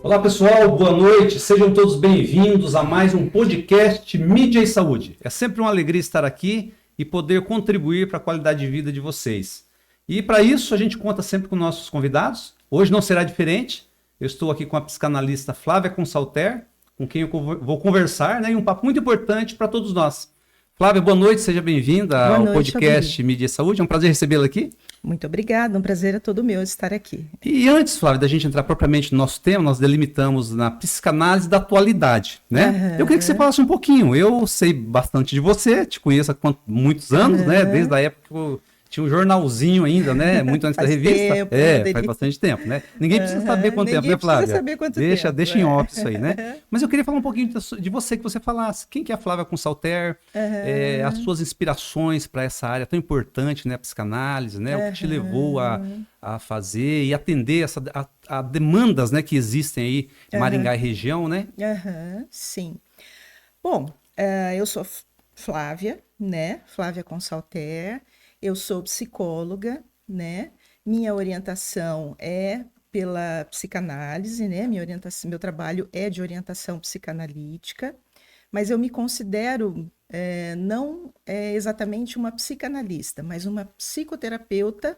Olá pessoal, boa noite, sejam todos bem-vindos a mais um podcast Mídia e Saúde. É sempre uma alegria estar aqui e poder contribuir para a qualidade de vida de vocês. E para isso a gente conta sempre com nossos convidados. Hoje não será diferente, eu estou aqui com a psicanalista Flávia Consalter, com quem eu vou conversar, né, e um papo muito importante para todos nós. Flávia, boa noite, seja bem-vinda ao podcast Mídia e Saúde, é um prazer recebê-la aqui. Muito obrigada, um prazer é todo meu estar aqui. E antes, Flávia, da gente entrar propriamente no nosso tema, nós delimitamos na psicanálise da atualidade, né? Uhum. Eu queria que você falasse um pouquinho. Eu sei bastante de você, te conheço há muitos anos, né? Desde a época que eu tinha um jornalzinho ainda, né? Muito antes da revista. Tempo, faz bastante tempo, né? Ninguém precisa saber quanto tempo, né, Flávia? Saber quanto deixa tempo, em off isso aí, né? Mas eu queria falar um pouquinho de você, que você falasse. Quem que é a Flávia Consalter? As suas inspirações para essa área tão importante, né? A psicanálise, né? O que te levou a fazer e atender a demandas, né, que existem aí em Maringá e região, né? Sim. Bom, eu sou Flávia, né? Flávia Consalter. Eu sou psicóloga, né? Minha orientação é pela psicanálise, né? Meu trabalho é de orientação psicanalítica, mas eu me considero não exatamente uma psicanalista, mas uma psicoterapeuta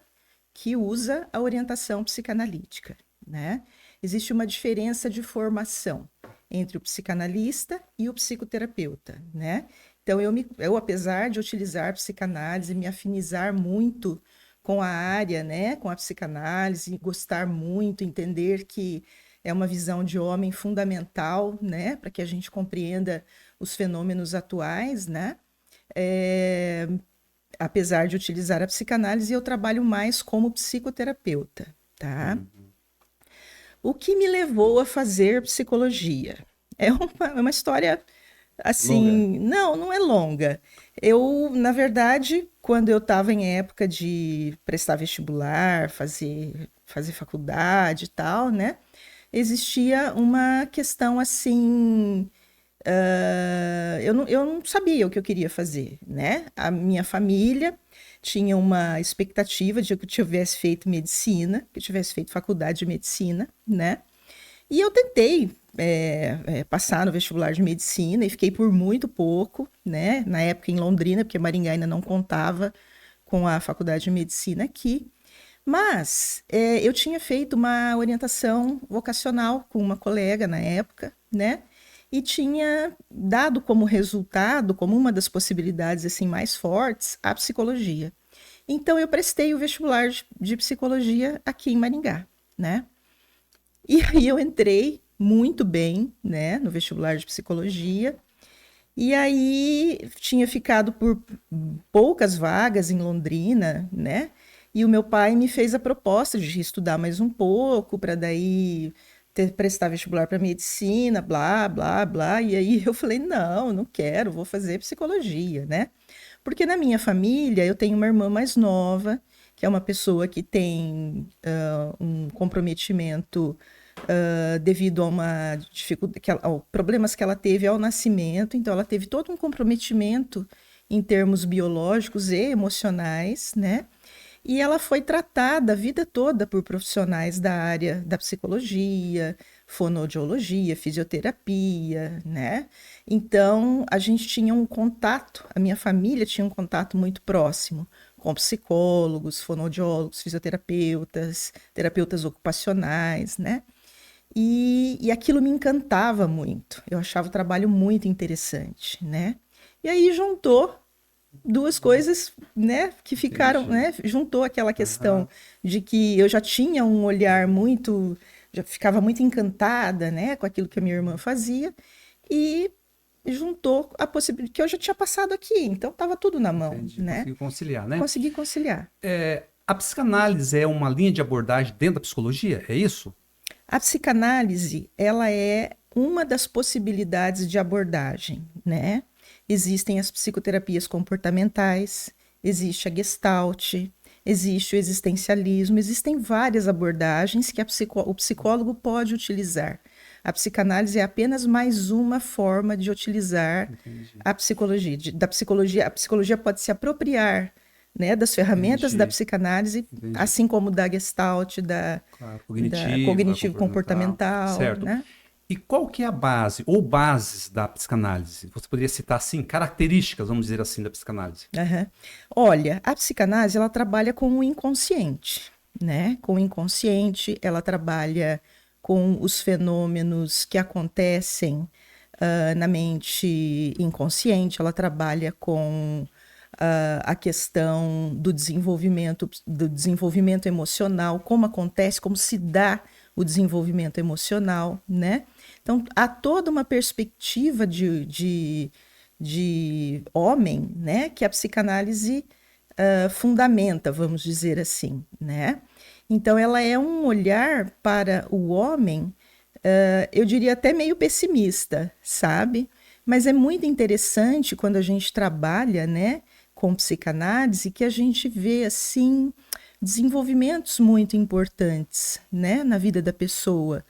que usa a orientação psicanalítica, né? Existe uma diferença de formação entre o psicanalista e o psicoterapeuta, né? Então, eu, apesar de utilizar psicanálise, me afinizar muito com a área, né, com a psicanálise, gostar muito, entender que é uma visão de homem fundamental, né, para que a gente compreenda os fenômenos atuais, né? Apesar de utilizar a psicanálise, eu trabalho mais como psicoterapeuta, tá? O que me levou a fazer psicologia? É uma história... Assim, longa. não é longa. Eu, na verdade, quando eu estava em época de prestar vestibular, fazer faculdade e tal, né? Existia uma questão assim. Eu não sabia o que eu queria fazer, né? A minha família tinha uma expectativa de que eu tivesse feito medicina, que eu tivesse feito faculdade de medicina, né? E eu tentei passar no vestibular de medicina e fiquei por muito pouco, né? Na época em Londrina, porque Maringá ainda não contava com a faculdade de medicina aqui. Mas eu tinha feito uma orientação vocacional com uma colega na época, né? E tinha dado como resultado, como uma das possibilidades assim mais fortes, a psicologia. Então eu prestei o vestibular de psicologia aqui em Maringá, né? E aí eu entrei muito bem, né, no vestibular de psicologia. E aí tinha ficado por poucas vagas em Londrina, né? E o meu pai me fez a proposta de estudar mais um pouco para daí prestar vestibular para medicina, blá, blá, blá. E aí eu falei, não quero, vou fazer psicologia, né? Porque na minha família eu tenho uma irmã mais nova, que é uma pessoa que tem um comprometimento devido a uma dificuldade, problemas que ela teve ao nascimento. Então, ela teve todo um comprometimento em termos biológicos e emocionais, né? E ela foi tratada a vida toda por profissionais da área da psicologia, fonoaudiologia, fisioterapia, né? Então, a gente tinha um contato, a minha família tinha um contato muito próximo com psicólogos, fonoaudiólogos, fisioterapeutas, terapeutas ocupacionais, né? E aquilo me encantava muito. Eu achava o trabalho muito interessante, né? E aí juntou duas coisas, né, que ficaram, né? Juntou aquela questão de que eu já tinha um olhar muito, já ficava muito encantada, né, com aquilo que a minha irmã fazia, e juntou a possibilidade que eu já tinha passado aqui, então estava tudo na mão. Entendi. Né? Consegui conciliar, né? Consegui conciliar. A psicanálise é uma linha de abordagem dentro da psicologia, é isso? A psicanálise, ela é uma das possibilidades de abordagem, né? Existem as psicoterapias comportamentais, existe a Gestalt, existe o existencialismo, existem várias abordagens que o psicólogo pode utilizar. A psicanálise é apenas mais uma forma de utilizar a psicologia. A psicologia pode se apropriar né, das ferramentas Entendi. da psicanálise, Entendi. assim como da Gestalt, da Claro, cognitivo-comportamental, certo. né? E qual que é a base, ou bases da psicanálise? Você poderia citar, assim, características, vamos dizer assim, da psicanálise? Aham. Olha, a psicanálise, ela trabalha com o inconsciente, né? Com o inconsciente, ela trabalha com os fenômenos que acontecem na mente inconsciente, ela trabalha com a questão do desenvolvimento emocional, como acontece, como se dá o desenvolvimento emocional, né? Então, há toda uma perspectiva de homem, né, que a psicanálise fundamenta, vamos dizer assim, né? Então, ela é um olhar para o homem, eu diria até meio pessimista, sabe? Mas é muito interessante quando a gente trabalha, né, com psicanálise, que a gente vê, assim, desenvolvimentos muito importantes, né, na vida da pessoa,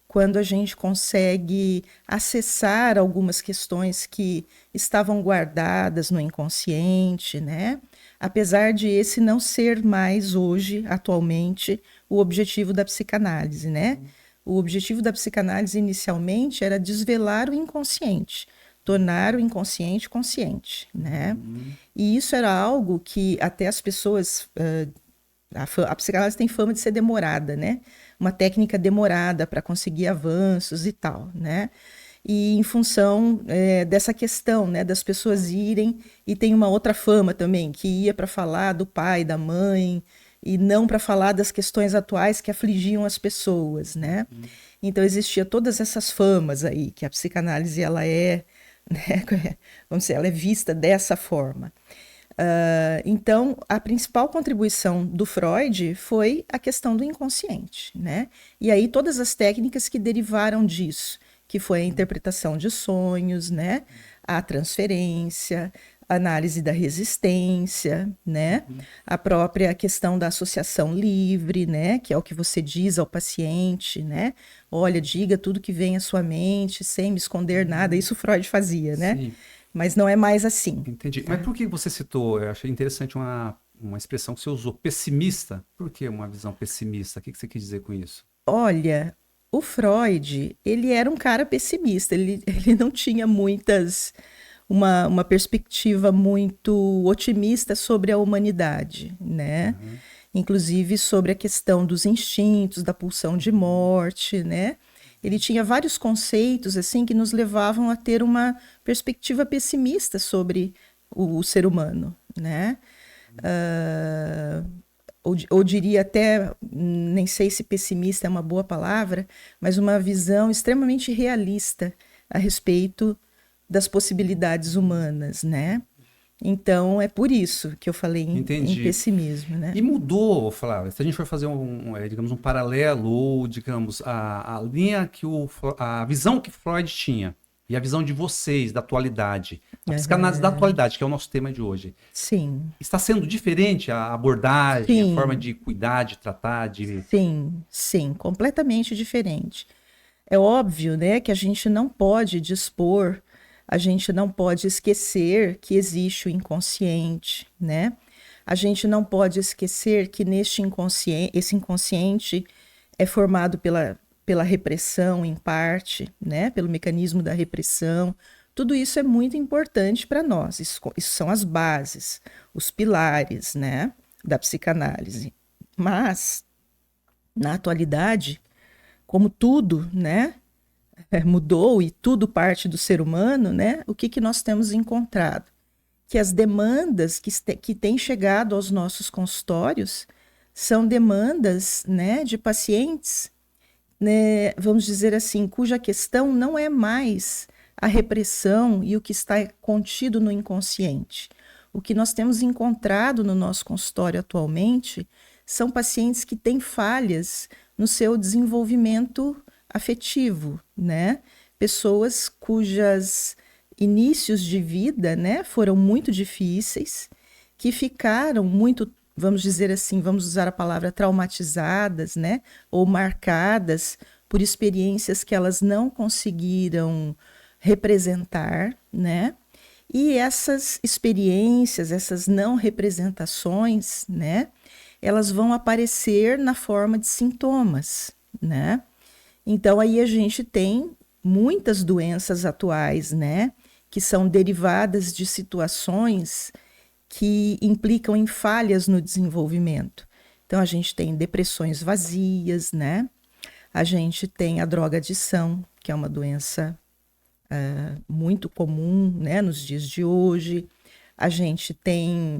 quando a gente consegue acessar algumas questões que estavam guardadas no inconsciente, né? Apesar de esse não ser mais hoje, atualmente, o objetivo da psicanálise, né? O objetivo da psicanálise inicialmente era desvelar o inconsciente, tornar o inconsciente consciente, né? E isso era algo que até as pessoas a psicanálise tem fama de ser demorada, né? Uma técnica demorada para conseguir avanços e tal, né? E em função dessa questão, né, das pessoas irem, e tem uma outra fama também, que ia para falar do pai, da mãe, e não para falar das questões atuais que afligiam as pessoas, né? Então existia todas essas famas aí, que a psicanálise ela é, né, vamos dizer, ela é vista dessa forma. Então, a principal contribuição do Freud foi a questão do inconsciente, né? E aí todas as técnicas que derivaram disso, que foi a interpretação de sonhos, né? A transferência, a análise da resistência, né? A própria questão da associação livre, né? Que é o que você diz ao paciente, né? Olha, diga tudo que vem à sua mente, sem me esconder nada. Isso Freud fazia, né? Sim. Mas não é mais assim. Entendi. Mas por que você citou, eu achei interessante uma expressão que você usou, pessimista. Por que uma visão pessimista? O que você quis dizer com isso? Olha, o Freud, ele era um cara pessimista, ele não tinha uma perspectiva muito otimista sobre a humanidade, né? Inclusive sobre a questão dos instintos, da pulsão de morte, né? Ele tinha vários conceitos assim que nos levavam a ter uma perspectiva pessimista sobre o ser humano, né? Ou diria até, nem sei se pessimista é uma boa palavra, mas uma visão extremamente realista a respeito das possibilidades humanas, né? Então, é por isso que eu falei em pessimismo, né? E mudou, Flávia, se a gente for fazer digamos, um paralelo, ou, digamos, a linha a visão que Freud tinha e a visão de vocês, da atualidade, a psicanálise da atualidade, que é o nosso tema de hoje. Sim. Está sendo diferente a abordagem, Sim. a forma de cuidar, de tratar, de... Sim, completamente diferente. É óbvio, né, que a gente não pode dispor, a gente não pode esquecer que existe o inconsciente, né? A gente não pode esquecer que esse inconsciente é formado pela repressão, em parte, né? Pelo mecanismo da repressão. Tudo isso é muito importante para nós. Isso são as bases, os pilares, né, da psicanálise. Mas, na atualidade, como tudo, né, mudou e tudo parte do ser humano, né? O que nós temos encontrado? Que as demandas que têm chegado aos nossos consultórios são demandas, né, de pacientes, né, vamos dizer assim, cuja questão não é mais a repressão e o que está contido no inconsciente. O que nós temos encontrado no nosso consultório atualmente são pacientes que têm falhas no seu desenvolvimento afetivo, né? Pessoas cujos inícios de vida, né, foram muito difíceis, que ficaram muito, vamos dizer assim, vamos usar a palavra traumatizadas, né, ou marcadas por experiências que elas não conseguiram representar, né? E essas experiências, essas não representações, né, elas vão aparecer na forma de sintomas, né? Então aí a gente tem muitas doenças atuais, né, que são derivadas de situações que implicam em falhas no desenvolvimento. Então a gente tem depressões vazias, né? A gente tem a drogadição, que é uma doença muito comum, né, nos dias de hoje. A gente tem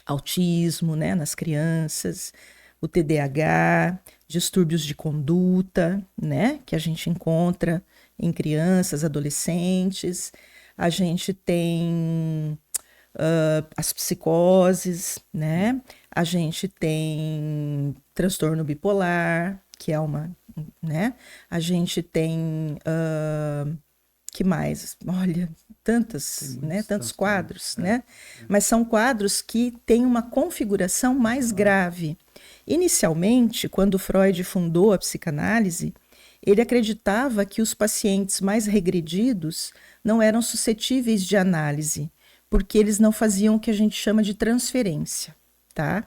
autismo, né, nas crianças, o TDAH, distúrbios de conduta, né, que a gente encontra em crianças, adolescentes. A gente tem as psicoses, né? A gente tem transtorno bipolar, que é uma, né? A gente tem que mais? Olha, tantos quadros, né? Mas são quadros que têm uma configuração mais grave. Inicialmente, quando Freud fundou a psicanálise, ele acreditava que os pacientes mais regredidos não eram suscetíveis de análise, porque eles não faziam o que a gente chama de transferência, tá?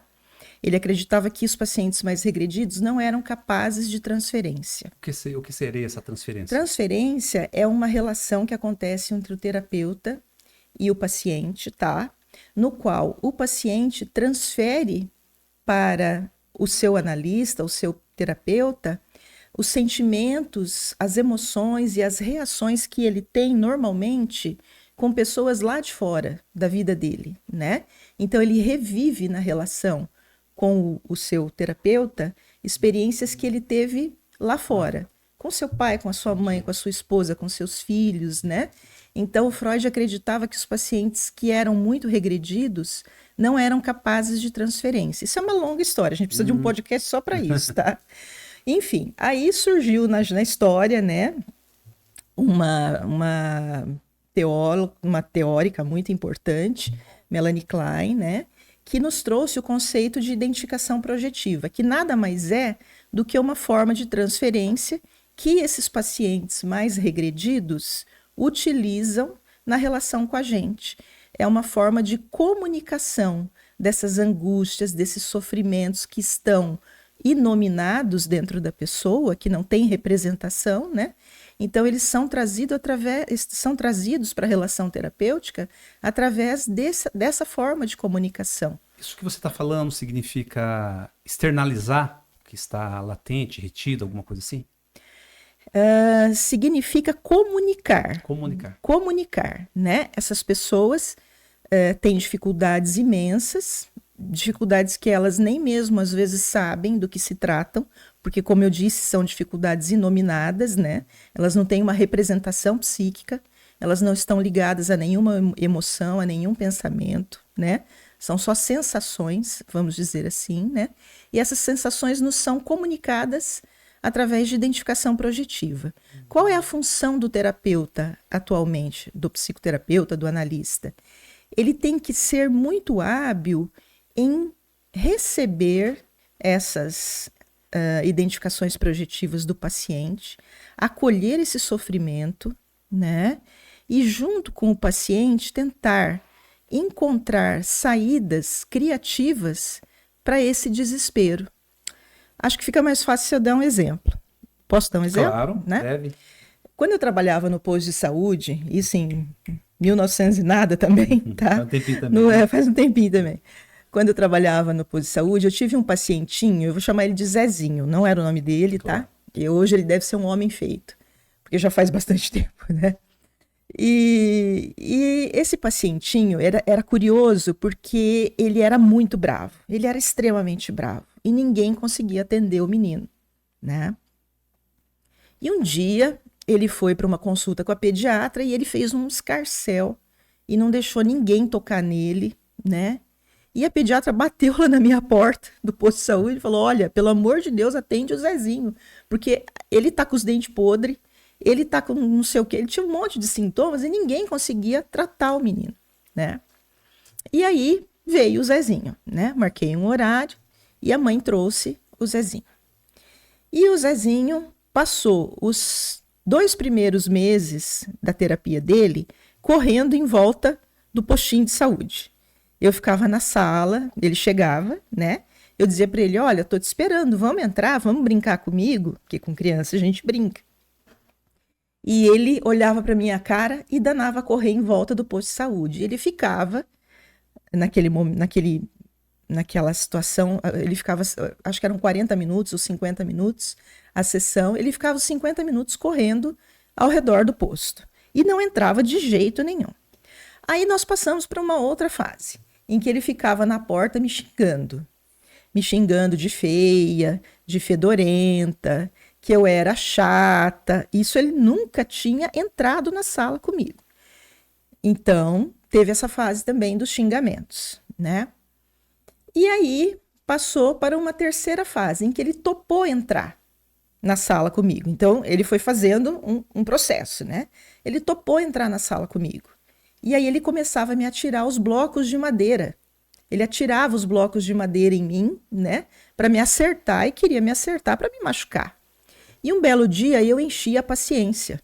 Ele acreditava que os pacientes mais regredidos não eram capazes de transferência. O que seria essa transferência? Transferência é uma relação que acontece entre o terapeuta e o paciente, tá? No qual o paciente transfere para o seu analista, o seu terapeuta, os sentimentos, as emoções e as reações que ele tem normalmente com pessoas lá de fora da vida dele, né? Então ele revive na relação com o seu terapeuta experiências que ele teve lá fora, com seu pai, com a sua mãe, com a sua esposa, com seus filhos, né? Então, Freud acreditava que os pacientes que eram muito regredidos não eram capazes de transferência. Isso é uma longa história, a gente precisa de um podcast só para isso, tá? Enfim, aí surgiu na história, né, uma teórica muito importante, Melanie Klein, né, que nos trouxe o conceito de identificação projetiva, que nada mais é do que uma forma de transferência que esses pacientes mais regredidos utilizam na relação com a gente. É uma forma de comunicação dessas angústias, desses sofrimentos que estão inominados dentro da pessoa, que não tem representação, né? Então, eles são trazidos para a relação terapêutica através dessa forma de comunicação. Isso que você está falando significa externalizar o que está latente, retido, alguma coisa assim? Significa comunicar. Comunicar, né? Essas pessoas têm dificuldades imensas, dificuldades que elas nem mesmo às vezes sabem do que se tratam, porque, como eu disse, são dificuldades inominadas, né? Elas não têm uma representação psíquica, elas não estão ligadas a nenhuma emoção, a nenhum pensamento, né? São só sensações, vamos dizer assim, né? E essas sensações nos são comunicadas através de identificação projetiva. Qual é a função do terapeuta atualmente, do psicoterapeuta, do analista? Ele tem que ser muito hábil em receber essas identificações projetivas do paciente, acolher esse sofrimento, né? E junto com o paciente tentar encontrar saídas criativas para esse desespero. Acho que fica mais fácil se eu der um exemplo. Posso dar um exemplo? Claro, né? deve. Quando eu trabalhava no posto de saúde, isso em 1900 e nada também, tá? Faz um tempinho também. Faz um tempinho também. Quando eu trabalhava no posto de saúde, eu tive um pacientinho, eu vou chamar ele de Zezinho, não era o nome dele, claro. Tá? E hoje ele deve ser um homem feito, porque já faz bastante tempo, né? E esse pacientinho era curioso porque ele era muito bravo, ele era extremamente bravo e ninguém conseguia atender o menino, né? E um dia ele foi para uma consulta com a pediatra e ele fez um escarcéu e não deixou ninguém tocar nele, né? E a pediatra bateu lá na minha porta do posto de saúde e falou: olha, pelo amor de Deus, atende o Zezinho, porque ele tá com os dentes podres, ele tá com não sei o quê, ele tinha um monte de sintomas e ninguém conseguia tratar o menino, né? E aí veio o Zezinho, né? Marquei um horário e a mãe trouxe o Zezinho. E o Zezinho passou os 2 primeiros meses da terapia dele correndo em volta do postinho de saúde. Eu ficava na sala, ele chegava, né? Eu dizia para ele, olha, tô te esperando, vamos entrar, vamos brincar comigo? Porque com criança a gente brinca. E ele olhava para minha cara e danava a correr em volta do posto de saúde. Ele ficava, naquela situação, ele ficava, acho que eram 40 minutos ou 50 minutos a sessão, ele ficava os 50 minutos correndo ao redor do posto. E não entrava de jeito nenhum. Aí nós passamos para uma outra fase, em que ele ficava na porta me xingando de feia, de fedorenta, que eu era chata. Isso ele nunca tinha entrado na sala comigo. Então, teve essa fase também dos xingamentos, né? E aí, passou para uma terceira fase, em que ele topou entrar na sala comigo. Então, ele foi fazendo um processo, né? Ele topou entrar na sala comigo. E aí, ele começava a me atirar os blocos de madeira. Ele atirava os blocos de madeira em mim, né? Para me acertar e queria me acertar para me machucar. E um belo dia eu enchi a paciência.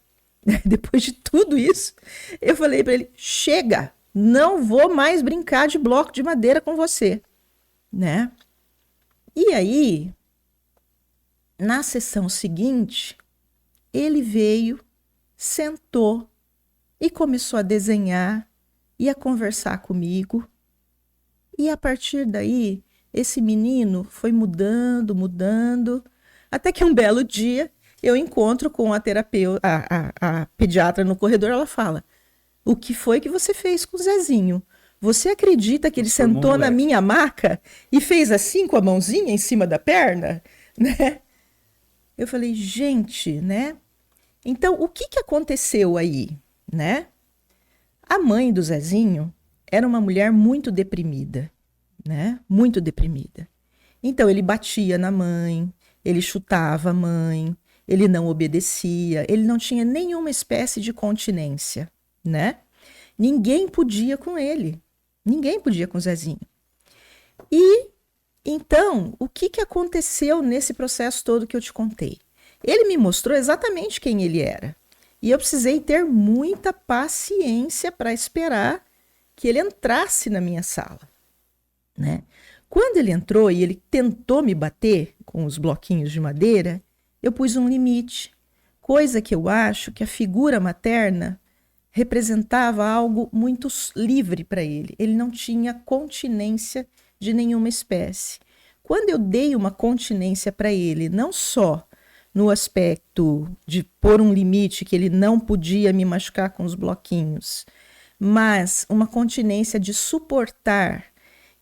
Depois de tudo isso, eu falei para ele, chega, não vou mais brincar de bloco de madeira com você, né? E aí, na sessão seguinte, ele veio, sentou e começou a desenhar e a conversar comigo. E a partir daí, esse menino foi mudando, até que um belo dia eu encontro com a terapeuta, a pediatra no corredor, ela fala, o que foi que você fez com o Zezinho? Você acredita que ele sentou na minha maca e fez assim com a mãozinha em cima da perna? Né? Eu falei, gente, né? Então, o que aconteceu aí? Né? A mãe do Zezinho era uma mulher muito deprimida, né? Muito deprimida. Então, ele batia na mãe, ele chutava a mãe, ele não obedecia, ele não tinha nenhuma espécie de continência, né? Ninguém podia com ele, ninguém podia com o Zezinho. E, então, o que aconteceu nesse processo todo que eu te contei? Ele me mostrou exatamente quem ele era. E eu precisei ter muita paciência para esperar que ele entrasse na minha sala, né? Quando ele entrou e ele tentou me bater com os bloquinhos de madeira, eu pus um limite, coisa que eu acho que a figura materna representava algo muito livre para ele. Ele não tinha continência de nenhuma espécie. Quando eu dei uma continência para ele, não só no aspecto de pôr um limite que ele não podia me machucar com os bloquinhos, mas uma continência de suportar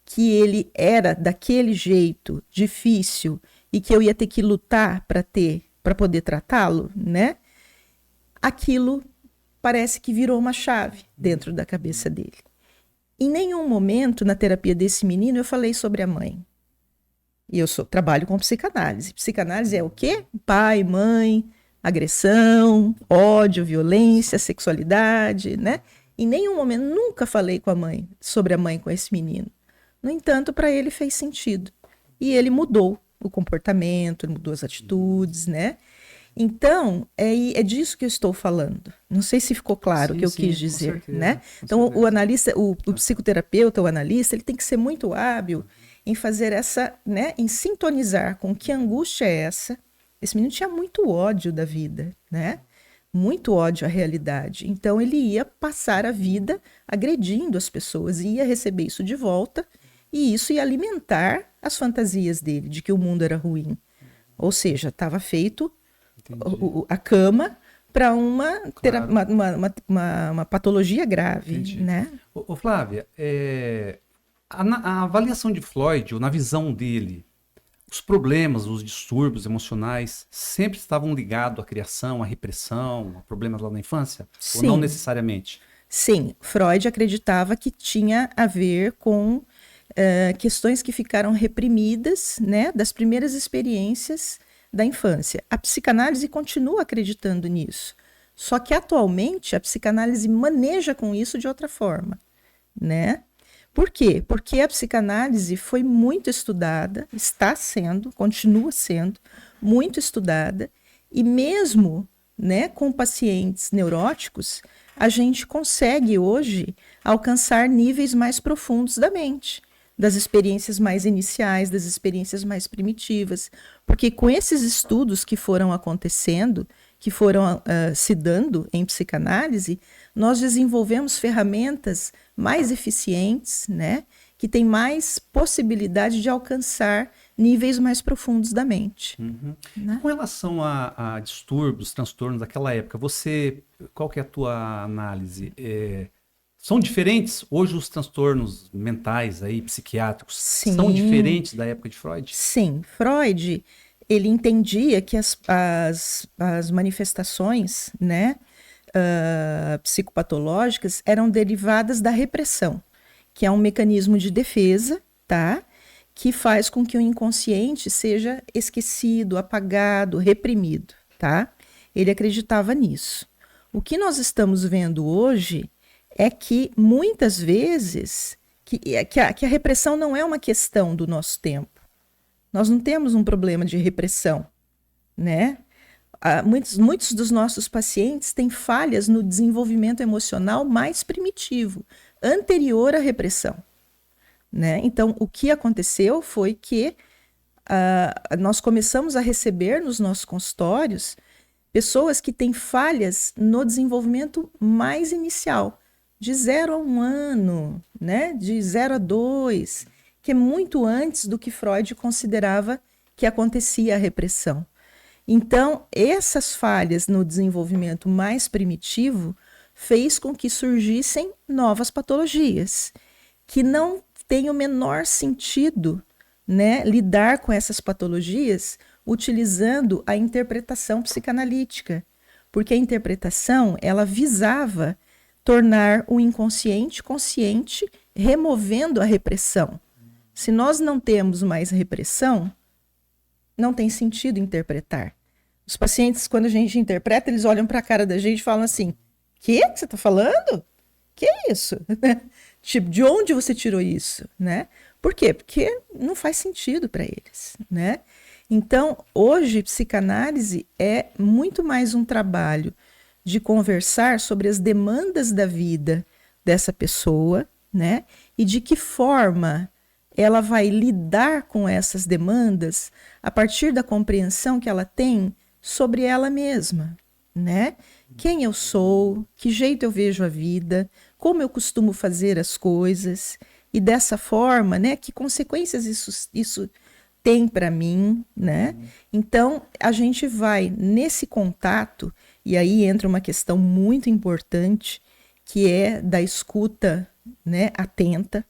que ele era daquele jeito difícil e que eu ia ter que lutar para poder tratá-lo, né? Aquilo parece que virou uma chave dentro da cabeça dele. Em nenhum momento na terapia desse menino eu falei sobre a mãe. E eu trabalho com psicanálise. Psicanálise é o quê? Pai, mãe, agressão, ódio, violência, sexualidade, né? Em nenhum momento, nunca falei com a mãe, sobre a mãe com esse menino. No entanto, para ele fez sentido. E ele mudou o comportamento, mudou as atitudes, né? Então, é disso que eu estou falando. Não sei se ficou claro o que eu quis dizer, certeza, né? Então, o analista, o psicoterapeuta, o analista, ele tem que ser muito hábil em fazer essa, né? Em sintonizar com que angústia é essa. Esse menino tinha muito ódio da vida, né? Muito ódio à realidade. Então, ele ia passar a vida agredindo as pessoas e ia receber isso de volta e isso ia alimentar as fantasias dele de que o mundo era ruim. Ou seja, estava feito a cama para uma patologia grave, né? Ô Flávia, a avaliação de Freud, ou na visão dele, os problemas, os distúrbios emocionais sempre estavam ligados à criação, à repressão, a problemas lá na infância? Sim. Ou não necessariamente? Sim, Freud acreditava que tinha a ver com questões que ficaram reprimidas, né, das primeiras experiências da infância. A psicanálise continua acreditando nisso, só que atualmente a psicanálise maneja com isso de outra forma, né? Por quê? Porque a psicanálise foi muito estudada, está sendo, continua sendo muito estudada, e mesmo, né, com pacientes neuróticos, a gente consegue hoje alcançar níveis mais profundos da mente, das experiências mais iniciais, das experiências mais primitivas. Porque com esses estudos que foram acontecendo, que foram se dando em psicanálise, nós desenvolvemos ferramentas mais eficientes, né, que têm mais possibilidade de alcançar níveis mais profundos da mente. Né? Com relação a distúrbios, transtornos daquela época, qual que é a tua análise? São diferentes? Hoje os transtornos mentais, aí, psiquiátricos, Sim. São diferentes da época de Freud? Sim, Freud, ele entendia que as manifestações, né, psicopatológicas eram derivadas da repressão, que é um mecanismo de defesa, tá? Que faz com que o inconsciente seja esquecido, apagado, reprimido, tá? Ele acreditava nisso. O que nós estamos vendo hoje é que muitas vezes que a repressão não é uma questão do nosso tempo. Nós não temos um problema de repressão, né? Muitos dos nossos pacientes têm falhas no desenvolvimento emocional mais primitivo, anterior à repressão, né? Então, o que aconteceu foi que nós começamos a receber nos nossos consultórios pessoas que têm falhas no desenvolvimento mais inicial, de 0 a 1 ano, né? De 0 a 2, que é muito antes do que Freud considerava que acontecia a repressão. Então, essas falhas no desenvolvimento mais primitivo fez com que surgissem novas patologias, que não tem o menor sentido, né, lidar com essas patologias utilizando a interpretação psicanalítica, porque a interpretação ela visava tornar o inconsciente consciente, removendo a repressão. Se nós não temos mais repressão, não tem sentido interpretar. Os pacientes, quando a gente interpreta, eles olham para a cara da gente e falam assim: que você está falando? Que é isso? Tipo, de onde você tirou isso? Né? Por quê? Porque não faz sentido para eles. Né? Então, hoje, psicanálise é muito mais um trabalho de conversar sobre as demandas da vida dessa pessoa, né? E de que forma ela vai lidar com essas demandas a partir da compreensão que ela tem sobre ela mesma, né? Quem eu sou, que jeito eu vejo a vida, como eu costumo fazer as coisas, e dessa forma, né, que consequências isso tem para mim, né? Então, a gente vai nesse contato, e aí entra uma questão muito importante, que é da escuta, né, atenta,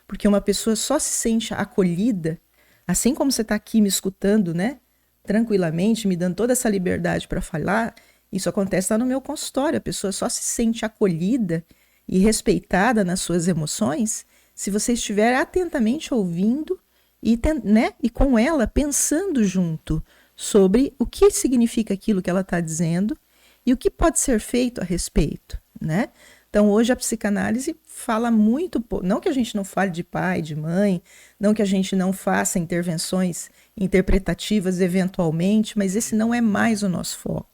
porque uma pessoa só se sente acolhida, assim como você está aqui me escutando, né, tranquilamente, me dando toda essa liberdade para falar. Isso acontece lá no meu consultório, a pessoa só se sente acolhida e respeitada nas suas emoções se você estiver atentamente ouvindo e, né, e com ela pensando junto sobre o que significa aquilo que ela está dizendo e o que pode ser feito a respeito, né? Então, hoje a psicanálise fala muito, não que a gente não fale de pai, de mãe, não que a gente não faça intervenções interpretativas eventualmente, mas esse não é mais o nosso foco,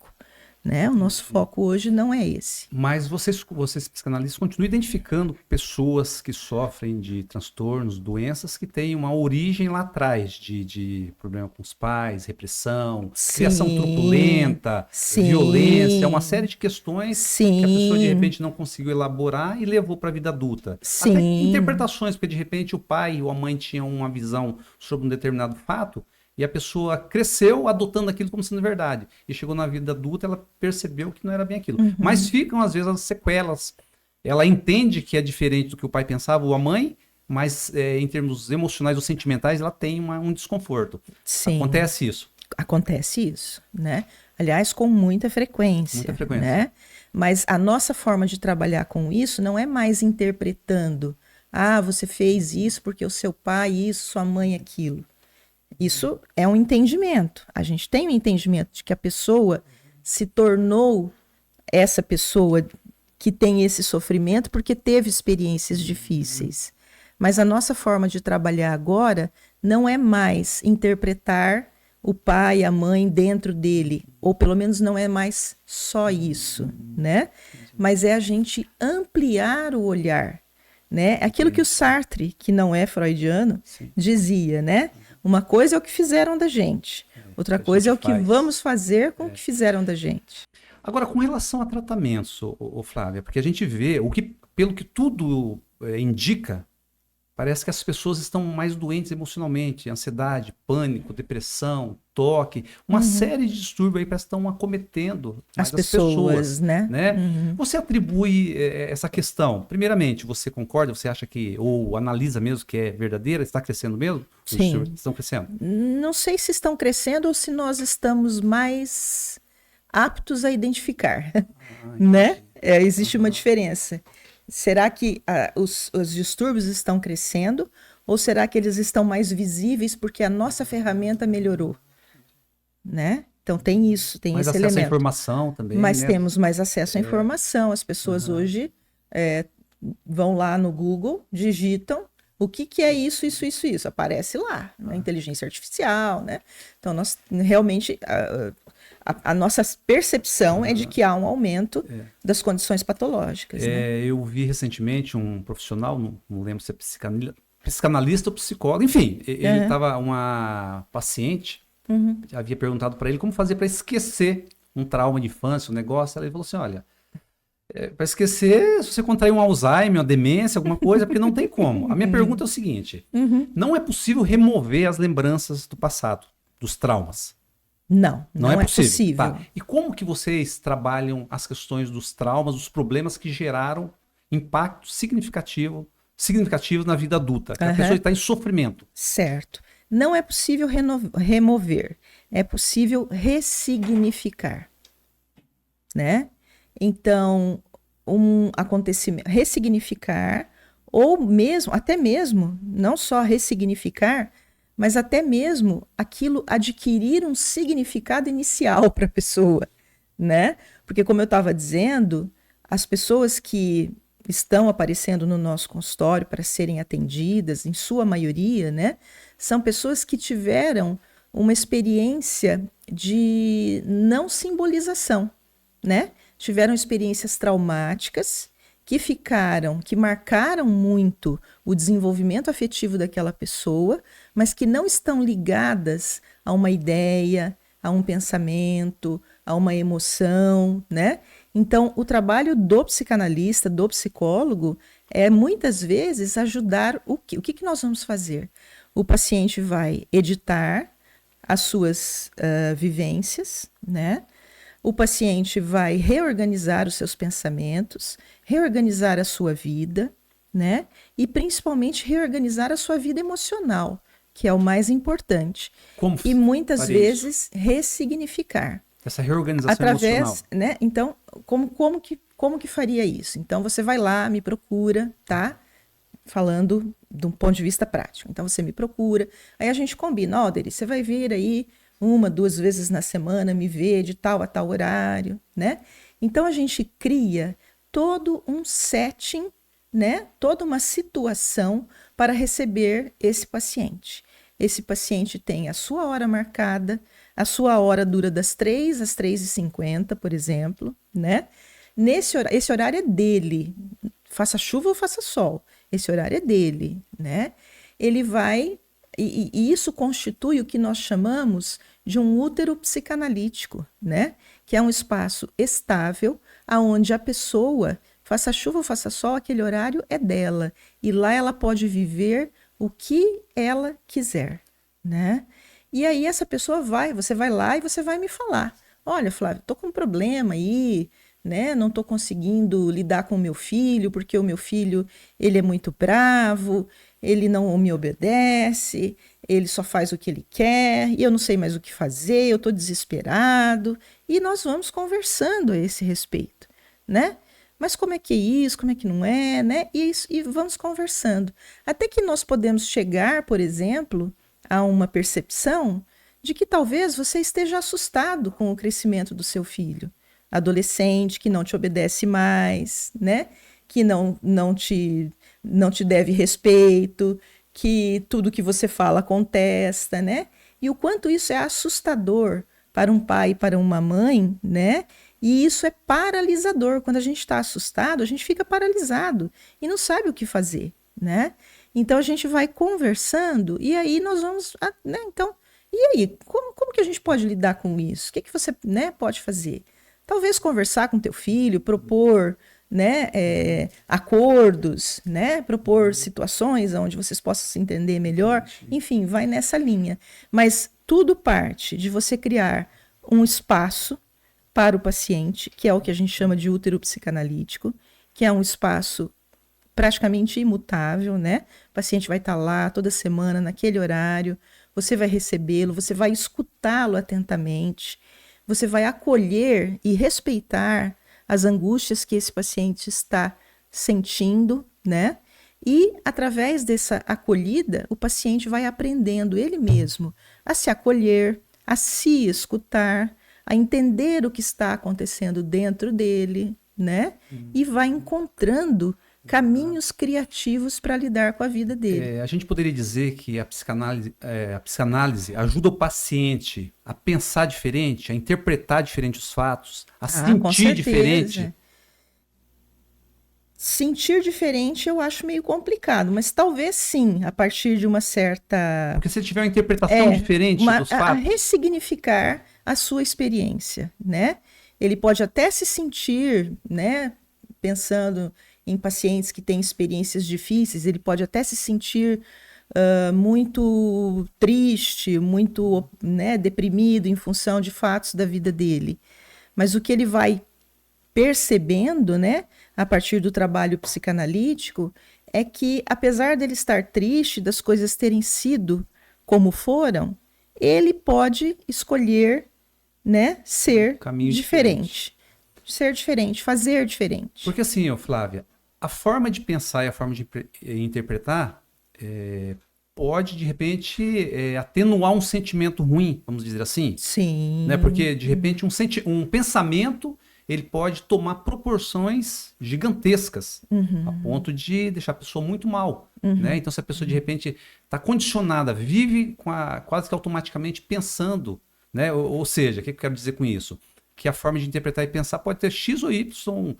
né? O nosso foco hoje não é esse. Mas vocês psicanalistas, continuam identificando pessoas que sofrem de transtornos, doenças que têm uma origem lá atrás, de problema com os pais, repressão, criação truculenta, violência, uma série de questões que a pessoa de repente não conseguiu elaborar e levou para a vida adulta. Até interpretações, porque de repente o pai ou a mãe tinham uma visão sobre um determinado fato, e a pessoa cresceu adotando aquilo como sendo verdade. E chegou na vida adulta, ela percebeu que não era bem aquilo. Mas ficam, às vezes, as sequelas. Ela entende que é diferente do que o pai pensava ou a mãe, mas em termos emocionais ou sentimentais, ela tem um desconforto. Sim. Acontece isso? Acontece isso, né? Aliás, com muita frequência. Muita frequência. Né? Mas a nossa forma de trabalhar com isso não é mais interpretando. Ah, você fez isso porque o seu pai isso, sua mãe aquilo. Isso é um entendimento. A gente tem um entendimento de que a pessoa se tornou essa pessoa que tem esse sofrimento porque teve experiências difíceis. Mas a nossa forma de trabalhar agora não é mais interpretar o pai, a mãe dentro dele, ou pelo menos não é mais só isso, né? Mas é a gente ampliar o olhar, né? Aquilo que o Sartre, que não é freudiano, dizia, né? Uma coisa é o que fizeram da gente, outra coisa é o que vamos fazer com o que fizeram da gente. Agora, com relação a tratamentos, Flávia, porque a gente vê, pelo que tudo indica, parece que as pessoas estão mais doentes emocionalmente, ansiedade, pânico, depressão, toque, uma série de distúrbios aí parece que estão acometendo mais as pessoas, né? Você atribui essa questão, primeiramente, você concorda, você acha que, ou analisa mesmo que é verdadeira, está crescendo mesmo? Sim. Estão crescendo? Não sei se estão crescendo ou se nós estamos mais aptos a identificar, né? Existe uma diferença. Será que os distúrbios estão crescendo ou será que eles estão mais visíveis porque a nossa ferramenta melhorou, né? Então tem isso, tem mais esse elemento. Mais acesso à informação também. Mas temos mais acesso à informação. As pessoas hoje vão lá no Google, digitam o que é isso, aparece lá, na inteligência artificial, né? Então nós realmente a nossa percepção é de que há um aumento das condições patológicas. Né? Eu vi recentemente um profissional, não lembro se é psicanalista ou psicólogo, enfim, ele estava, uma paciente, havia perguntado para ele como fazer para esquecer um trauma de infância, um negócio, ele falou assim, olha, para esquecer, se você contrair um Alzheimer, uma demência, alguma coisa, porque não tem como. A minha pergunta é o seguinte, não é possível remover as lembranças do passado, dos traumas. Não é possível. Tá. E como que vocês trabalham as questões dos traumas, dos problemas que geraram impactos significativos na vida adulta? Que a pessoa está em sofrimento. Certo. Não é possível remover, é possível ressignificar, né? Então, um acontecimento, ressignificar, ou mesmo, até mesmo, não só ressignificar, mas até mesmo aquilo adquirir um significado inicial para a pessoa, né? Porque, como eu estava dizendo, as pessoas que estão aparecendo no nosso consultório para serem atendidas, em sua maioria, né, são pessoas que tiveram uma experiência de não simbolização, né? Tiveram experiências traumáticas que marcaram muito o desenvolvimento afetivo daquela pessoa, mas que não estão ligadas a uma ideia, a um pensamento, a uma emoção, né? Então, o trabalho do psicanalista, do psicólogo, é muitas vezes ajudar o que nós vamos fazer? O paciente vai editar as suas vivências, né? O paciente vai reorganizar os seus pensamentos, reorganizar a sua vida, né? E principalmente reorganizar a sua vida emocional, que é o mais importante. E muitas vezes ressignificar. Essa reorganização emocional. Né? Então, como que faria isso? Então, você vai lá, me procura, tá? Falando de um ponto de vista prático. Então, você me procura, aí a gente combina, Alderi, você vai vir aí 1, 2 vezes na semana, me ver de tal a tal horário, né? Então, a gente cria todo um setting, né? Toda uma situação para receber esse paciente. Esse paciente tem a sua hora marcada, a sua hora dura das 3 às 3h50, por exemplo, né? Esse horário é dele, faça chuva ou faça sol, esse horário é dele, né? Ele vai, e isso constitui o que nós chamamos de um útero psicanalítico, né? Que é um espaço estável, aonde a pessoa, faça chuva ou faça sol, aquele horário é dela, e lá ela pode viver o que ela quiser, né? E aí essa pessoa você vai lá e você vai me falar, olha, Flávio, tô com um problema aí, né? Não tô conseguindo lidar com o meu filho, porque o meu filho, ele é muito bravo, ele não me obedece, ele só faz o que ele quer, e eu não sei mais o que fazer, eu tô desesperado, e nós vamos conversando a esse respeito, né? Mas como é que é isso, como é que não é, né? E vamos conversando. Até que nós podemos chegar, por exemplo, a uma percepção de que talvez você esteja assustado com o crescimento do seu filho. Adolescente que não te obedece mais, né? Que não te deve respeito, que tudo que você fala contesta, né? E o quanto isso é assustador para um pai e para uma mãe, né? E isso é paralisador. Quando a gente está assustado, a gente fica paralisado e não sabe o que fazer, né? Então a gente vai conversando e aí nós vamos, né? Então, e aí, como que a gente pode lidar com isso? O que você, né, pode fazer? Talvez conversar com teu filho, propor, né, acordos, né, propor situações onde vocês possam se entender melhor. Enfim, vai nessa linha. Mas tudo parte de você criar um espaço para o paciente, que é o que a gente chama de útero psicanalítico, que é um espaço praticamente imutável, né? O paciente vai estar lá toda semana, naquele horário, você vai recebê-lo, você vai escutá-lo atentamente, você vai acolher e respeitar as angústias que esse paciente está sentindo, né? E através dessa acolhida, o paciente vai aprendendo ele mesmo a se acolher, a se escutar, a entender o que está acontecendo dentro dele, né? E vai encontrando caminhos criativos para lidar com a vida dele. A gente poderia dizer que a psicanálise ajuda o paciente a pensar diferente, a interpretar diferente os fatos, a Com sentir certeza. diferente. Sentir diferente eu acho meio complicado, mas talvez sim, a partir de uma certa... Porque se ele tiver uma interpretação diferente dos a fatos... ressignificar a sua experiência, né? Ele pode até se sentir, né, pensando em pacientes que têm experiências difíceis, ele pode até se sentir muito triste, muito, né, deprimido em função de fatos da vida dele. Mas o que ele vai percebendo, né, a partir do trabalho psicanalítico, é que apesar dele estar triste, das coisas terem sido como foram, ele pode escolher, né, ser diferente. Ser diferente, fazer diferente. Porque assim, Flávia, a forma de pensar e a forma de interpretar pode, de repente, atenuar um sentimento ruim, vamos dizer assim. Sim. Né? Porque, de repente, um pensamento ele pode tomar proporções gigantescas, a ponto de deixar a pessoa muito mal. Né? Então, se a pessoa, de repente, está condicionada, vive quase que automaticamente pensando, né? Ou seja, o que eu quero dizer com isso? Que a forma de interpretar e pensar pode ter X ou Y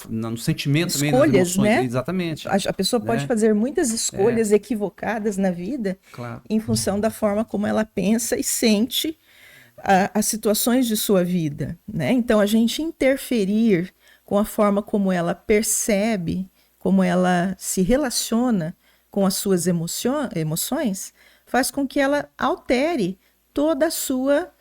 no sentimento também, nas emoções. Né? Exatamente. A pessoa pode fazer muitas escolhas equivocadas na vida, claro, em função da forma como ela pensa e sente as situações de sua vida, né? Então, a gente interferir com a forma como ela percebe, como ela se relaciona com as suas emoções, faz com que ela altere toda a sua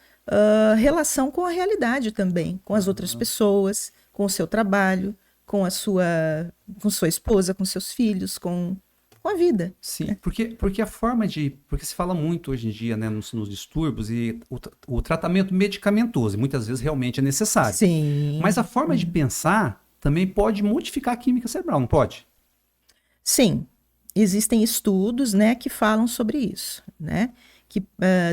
relação com a realidade também, com as outras pessoas, com o seu trabalho, com sua esposa, com seus filhos, com a vida. Sim, né? Porque a forma porque se fala muito hoje em dia, né, nos distúrbios e o tratamento medicamentoso, e muitas vezes realmente é necessário. Sim. Mas a forma de pensar também pode modificar a química cerebral, não pode? Sim, existem estudos, né, que falam sobre isso, né? Que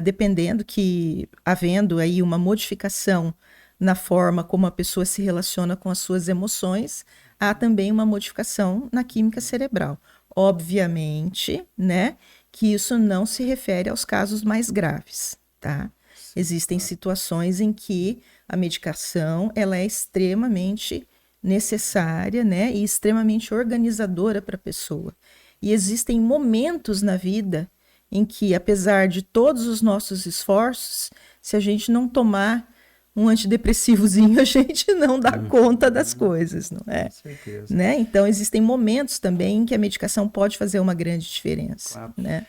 dependendo que havendo aí uma modificação na forma como a pessoa se relaciona com as suas emoções, há também uma modificação na química cerebral. Obviamente, né, que isso não se refere aos casos mais graves, tá? Existem situações em que a medicação ela é extremamente necessária, né, e extremamente organizadora para a pessoa. E existem momentos na vida em que, apesar de todos os nossos esforços, se a gente não tomar um antidepressivozinho, a gente não dá conta das coisas, não é? Com certeza. Né? Então, existem momentos também em que a medicação pode fazer uma grande diferença. Claro. Né?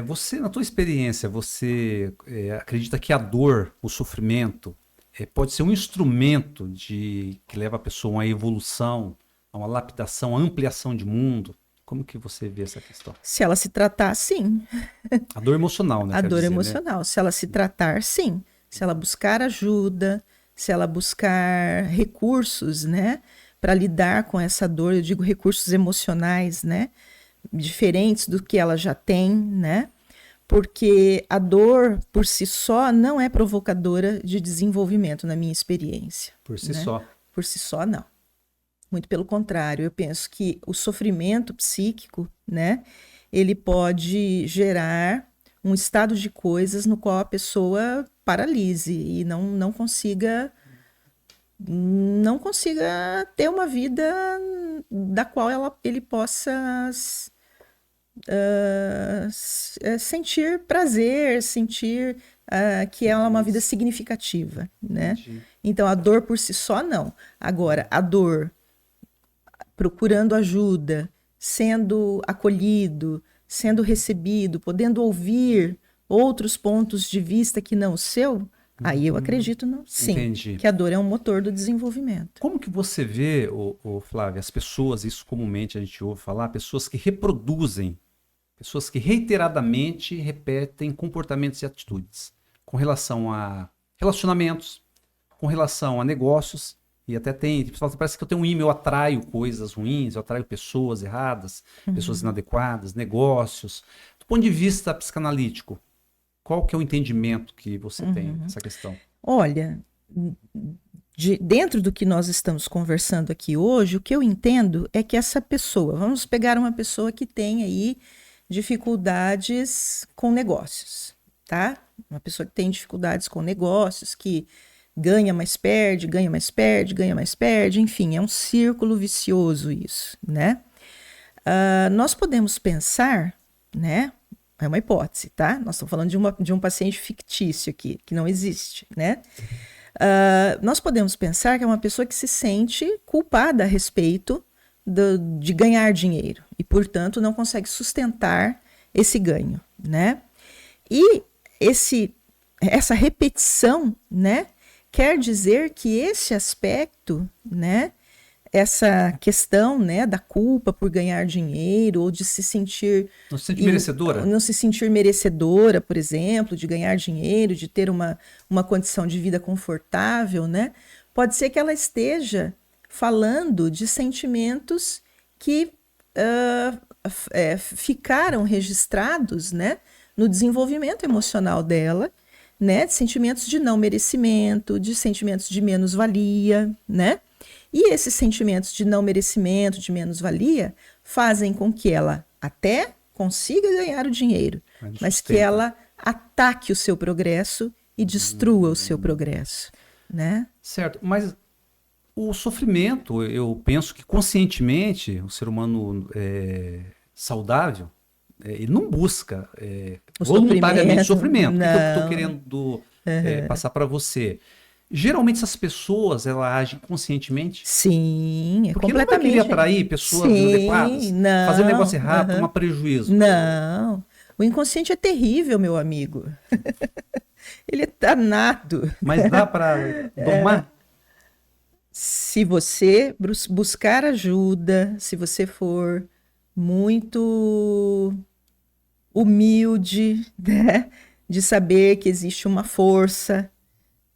Você, na tua experiência, você acredita que a dor, o sofrimento, pode ser um instrumento que leva a pessoa a uma evolução, a uma lapidação, a ampliação de mundo? Como que você vê essa questão? Se ela se tratar, sim. A dor emocional, né? A dor emocional. Né? Se ela se tratar, sim. Se ela buscar ajuda, se ela buscar recursos, né, para lidar com essa dor, eu digo recursos emocionais, né, diferentes do que ela já tem, né, porque a dor por si só não é provocadora de desenvolvimento, na minha experiência. Por si só? Por si só, não. Muito pelo contrário, eu penso que o sofrimento psíquico, né, ele pode gerar um estado de coisas no qual a pessoa paralise e não consiga ter uma vida da qual ele possa sentir prazer, sentir que ela é uma vida significativa, né? Entendi. Então, a dor por si só, não. Agora, a dor procurando ajuda, sendo acolhido, sendo recebido, podendo ouvir outros pontos de vista que não o seu, aí eu acredito, sim, Entendi. que a dor é um motor do desenvolvimento. Como que você vê, Flávia, as pessoas, isso comumente a gente ouve falar, pessoas que reproduzem, pessoas que reiteradamente repetem comportamentos e atitudes com relação a relacionamentos, com relação a negócios, e até tem, parece que eu tenho um imã, eu atraio coisas ruins, eu atraio pessoas erradas, pessoas inadequadas, negócios. Do ponto de vista psicanalítico, qual que é o entendimento que você tem dessa questão? Olha, dentro do que nós estamos conversando aqui hoje, o que eu entendo é que essa pessoa, vamos pegar uma pessoa que tem aí dificuldades com negócios, tá? Uma pessoa que tem dificuldades com negócios, que ganha mais perde, ganha mais perde, ganha mais perde, enfim, é um círculo vicioso isso, né? Nós podemos pensar, né? É uma hipótese, tá? Nós estamos falando de um paciente fictício aqui, que não existe, né? Nós podemos pensar que é uma pessoa que se sente culpada a respeito de ganhar dinheiro e, portanto, não consegue sustentar esse ganho, né? E essa repetição, né, quer dizer que esse aspecto, né, essa questão, né, da culpa por ganhar dinheiro ou de se sentir... Não se sente merecedora? Não se sentir merecedora, por exemplo, de ganhar dinheiro, de ter uma condição de vida confortável, né? Pode ser que ela esteja falando de sentimentos que ficaram registrados, né, no desenvolvimento emocional dela, né, de sentimentos de não merecimento, de sentimentos de menos-valia, né? E esses sentimentos de não merecimento, de menos-valia, fazem com que ela até consiga ganhar o dinheiro, mas que ela ataque o seu progresso e destrua o seu progresso, né? Certo, mas o sofrimento, eu penso que conscientemente o ser humano saudável, ele não busca voluntariamente sofrimento. O que eu estou querendo passar para você? Geralmente essas pessoas, elas agem conscientemente. Sim, porque completamente. Porque não vai querer atrair pessoas inadequadas, fazer negócio errado, tomar prejuízo. Não, o inconsciente é terrível, meu amigo. Ele é danado. Mas dá para domar? Se você buscar ajuda, se você for muito humilde, né, de saber que existe uma força,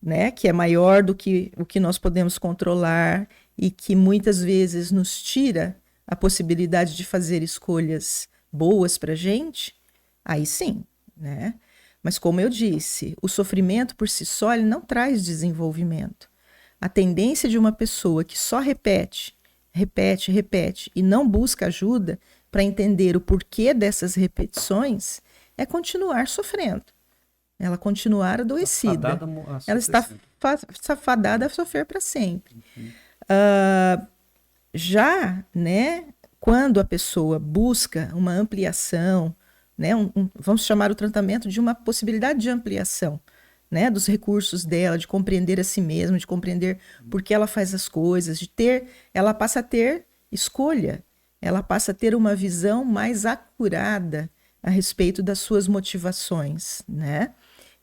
né, que é maior do que o que nós podemos controlar e que muitas vezes nos tira a possibilidade de fazer escolhas boas para a gente, aí sim, né? Mas como eu disse, o sofrimento por si só ele não traz desenvolvimento. A tendência de uma pessoa que só repete e não busca ajuda para entender o porquê dessas repetições é continuar sofrendo. Ela continuar adoecida. Ela está fadada a sofrer para sempre. Já, né, quando a pessoa busca uma ampliação, né, vamos chamar o tratamento de uma possibilidade de ampliação, né, dos recursos dela, de compreender a si mesma, de compreender por que ela faz as coisas, ela passa a ter escolha, ela passa a ter uma visão mais acurada a respeito das suas motivações, né?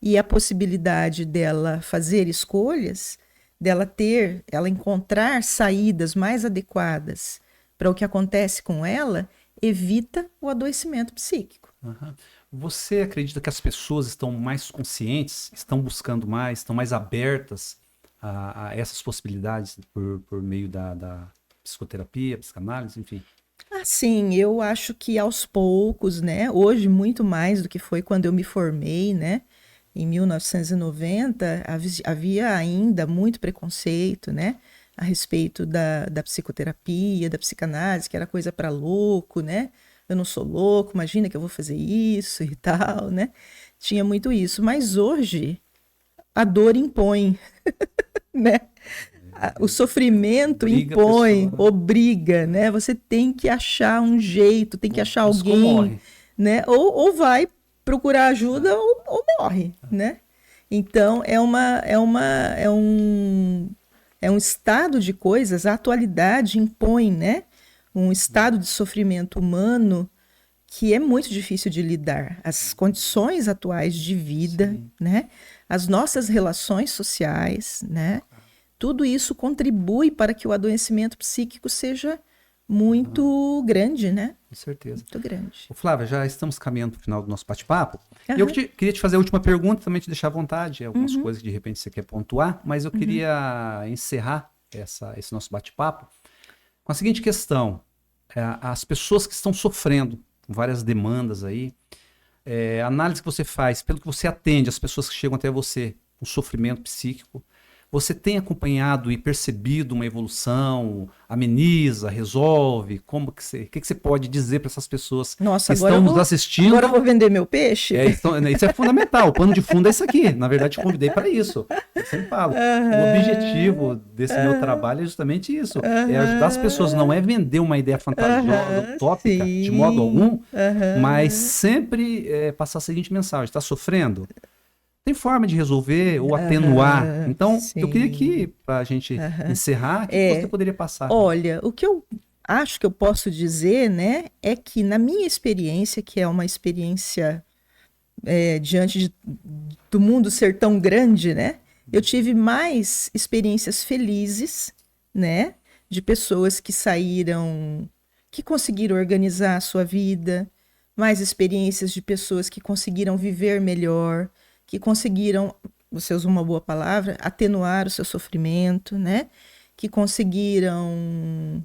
E a possibilidade dela fazer escolhas, ela encontrar saídas mais adequadas para o que acontece com ela, evita o adoecimento psíquico. Uhum. Você acredita que as pessoas estão mais conscientes, estão buscando mais, estão mais abertas a essas possibilidades por meio da psicoterapia, psicanálise, enfim? Sim, eu acho que aos poucos, né? Hoje muito mais do que foi quando eu me formei, né? Em 1990, havia ainda muito preconceito, né? A respeito da psicoterapia, da psicanálise, que era coisa para louco, né? eu não sou louco, imagina que eu vou fazer isso e tal, né? Tinha muito isso. Mas hoje, a dor impõe, né? O sofrimento Obriga a impõe, pessoa, né? obriga, né? Você tem que achar um jeito, tem que achar alguém, Morre. né? Ou vai procurar ajuda ou morre, né? Então, é um estado de coisas, a atualidade impõe, né? Um estado de sofrimento humano que é muito difícil de lidar. As condições atuais de vida, Sim. né? As nossas relações sociais, né? Tudo isso contribui para que o adoecimento psíquico seja muito grande, né? Com certeza. Muito grande. Ô, Flávia, já estamos caminhando para o final do nosso bate-papo. Aham. E eu queria te fazer a última pergunta, também te deixar à vontade, algumas coisas que de repente você quer pontuar, mas eu queria encerrar esse nosso bate-papo com a seguinte questão. As pessoas que estão sofrendo com várias demandas aí, a análise que você faz, pelo que você atende, as pessoas que chegam até você com sofrimento psíquico, você tem acompanhado e percebido uma evolução, ameniza, resolve? O que você pode dizer para essas pessoas Nossa, que agora estão eu nos vou, assistindo? agora eu vou vender meu peixe? Isso é fundamental. O pano de fundo é isso aqui. Na verdade, te convidei para isso. Eu sempre falo. O objetivo desse meu trabalho é justamente isso. É ajudar as pessoas. Não é vender uma ideia fantasiosa, utópica, de modo algum, mas sempre passar a seguinte mensagem. Está sofrendo? Tem forma de resolver ou atenuar. Então, eu queria que, para a gente encerrar, o que você poderia passar? Olha, o que eu acho que eu posso dizer, né, é que na minha experiência, que é uma experiência diante do mundo ser tão grande, né, eu tive mais experiências felizes, né, de pessoas que saíram, que conseguiram organizar a sua vida, mais experiências de pessoas que conseguiram viver melhor, que conseguiram, você usa uma boa palavra, atenuar o seu sofrimento, né? Que conseguiram,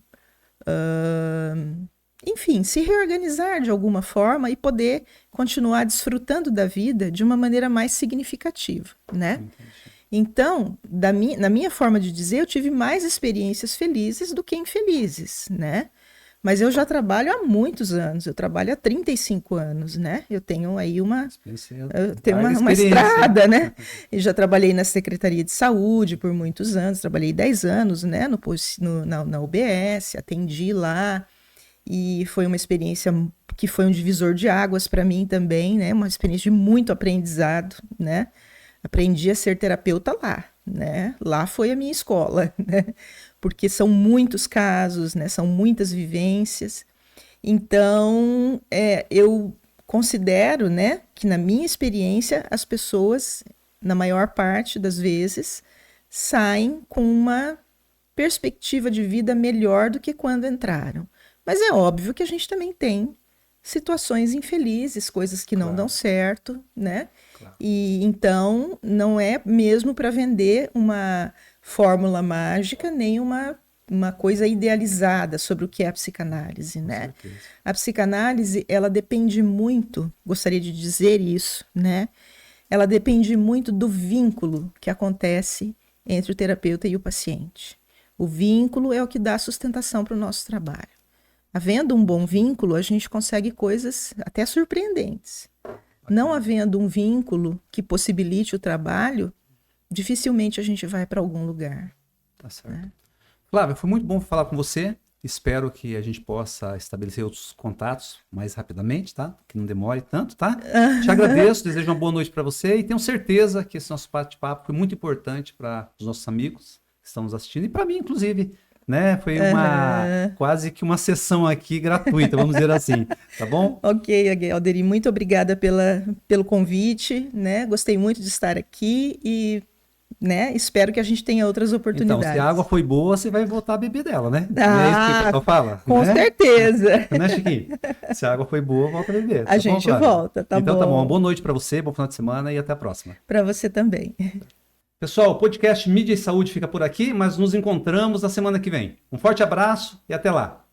enfim, se reorganizar de alguma forma e poder continuar desfrutando da vida de uma maneira mais significativa, né? Então, na minha forma de dizer, eu tive mais experiências felizes do que infelizes, né? Mas eu já trabalho há muitos anos, eu trabalho há 35 anos, né? Eu tenho aí uma estrada, né? Eu já trabalhei na Secretaria de Saúde por muitos anos, trabalhei 10 anos, né? Na UBS, atendi lá, e foi uma experiência que foi um divisor de águas para mim também, né? Uma experiência de muito aprendizado, né? Aprendi a ser terapeuta lá, né? Lá foi a minha escola, né? Porque são muitos casos, né? São muitas vivências. Então, eu considero, né, que na minha experiência, as pessoas, na maior parte das vezes, saem com uma perspectiva de vida melhor do que quando entraram. Mas é óbvio que a gente também tem situações infelizes, coisas que não dão certo, né? Claro. E então, não é mesmo para vender uma fórmula mágica, nem uma coisa idealizada sobre o que é a psicanálise, né? A psicanálise, ela depende muito, gostaria de dizer isso, né? Ela depende muito do vínculo que acontece entre o terapeuta e o paciente. O vínculo é o que dá sustentação para o nosso trabalho. Havendo um bom vínculo, a gente consegue coisas até surpreendentes. Não havendo um vínculo que possibilite o trabalho, dificilmente a gente vai para algum lugar. Tá certo. Né? Flávia, foi muito bom falar com você. Espero que a gente possa estabelecer outros contatos mais rapidamente, tá? Que não demore tanto, tá? Te agradeço, desejo uma boa noite para você e tenho certeza que esse nosso bate-papo foi muito importante para os nossos amigos que estão nos assistindo e para mim, inclusive, né? Foi quase que uma sessão aqui gratuita, vamos dizer assim, tá bom? Ok, Alderi, muito obrigada pelo convite, né? Gostei muito de estar aqui e, né, espero que a gente tenha outras oportunidades. Então, se a água foi boa, você vai voltar a beber dela, né? Ah, não é isso que o pessoal fala? Com certeza. Não é, Chiquinho? Se a água foi boa, volta a beber. A gente volta, tá bom? Então tá bom, uma boa noite para você, bom final de semana e até a próxima. Para você também. Pessoal, o podcast Mídia e Saúde fica por aqui, mas nos encontramos na semana que vem. Um forte abraço e até lá.